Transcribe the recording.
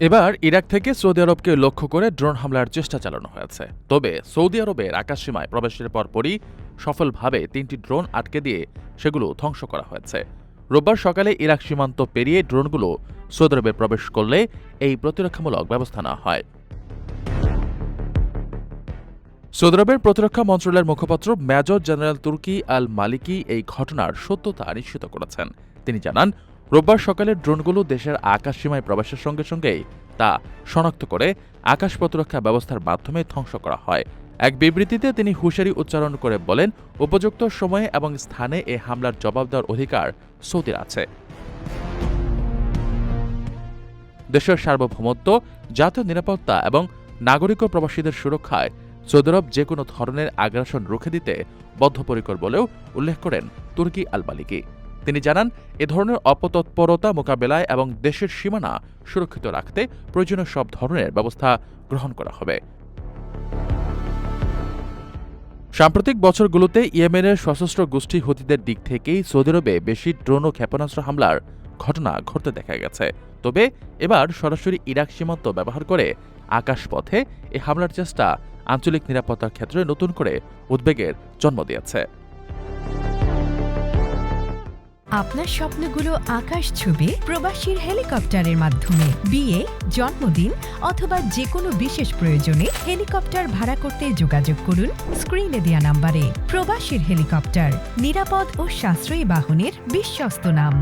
এবার ইরাক থেকে সৌদি আরবকে লক্ষ্য করে ড্রোন হামলার চেষ্টা চালানো হয়েছে। তবে সৌদি আরবের আকাশসীমায় প্রবেশের পরপরই সফলভাবে ৩টি ড্রোন আটকে দিয়ে সেগুলো ধ্বংস করা হয়েছে। রোববার সকালে ইরাক সীমান্ত পেরিয়ে ড্রোনগুলো সৌদি আরবে প্রবেশ করলে এই প্রতিরক্ষামূলক ব্যবস্থা নেওয়া হয়। সৌদি আরবের প্রতিরক্ষা মন্ত্রণালয়ের মুখপাত্র মেজর জেনারেল তুর্কি আল মালিকি এই ঘটনার সত্যতা নিশ্চিত করেছেন। তিনি জানান, রোববার সকালে ড্রোনগুলো দেশের আকাশসীমায় প্রবেশের সঙ্গে সঙ্গেই তা শনাক্ত করে আকাশ প্রতিরক্ষা ব্যবস্থার মাধ্যমে ধ্বংস করা হয়। এক বিবৃতিতে তিনি হুঁশিয়ারি উচ্চারণ করে বলেন, উপযুক্ত সময়ে এবং স্থানে এ হামলার জবাব দেওয়ার অধিকার সৌদির আছে। দেশের সার্বভৌমত্ব, জাতীয় নিরাপত্তা এবং নাগরিক ও প্রবাসীদের সুরক্ষায় সৌদি আরব যে কোনো ধরনের আগ্রাসন রুখে দিতে বদ্ধপরিকর বলেও উল্লেখ করেন তুর্কি আল মালিকি। তিনি জানান, এ ধরনের অপতৎপরতা মোকাবেলায় এবং দেশের সীমানা সুরক্ষিত রাখতে প্রয়োজনীয় সব ধরনের ব্যবস্থা গ্রহণ করা হবে। সাম্প্রতিক বছরগুলোতে ইয়েমেনের সশস্ত্র গোষ্ঠী হুতিদের দিক থেকেই সৌদি আরবে বেশি ড্রোন ও ক্ষেপণাস্ত্র হামলার ঘটনা ঘটতে দেখা গেছে। তবে এবার সরাসরি ইরাক সীমান্ত ব্যবহার করে আকাশপথে এ হামলার চেষ্টা আঞ্চলিক নিরাপত্তার ক্ষেত্রে নতুন করে উদ্বেগের জন্ম দিয়েছে। আপনার স্বপ্নগুলো আকাশ ছুবে প্রবাসীর হেলিকপ্টারের মাধ্যমে। বিয়ে, জন্মদিন অথবা যে কোনো বিশেষ প্রয়োজনে হেলিকপ্টার ভাড়া করতে যোগাযোগ করুন স্ক্রিনে দেয়া নাম্বারে। প্রবাসীর হেলিকপ্টার, নিরাপদ ও সাশ্রয়ী বাহনের বিশ্বস্ত নাম।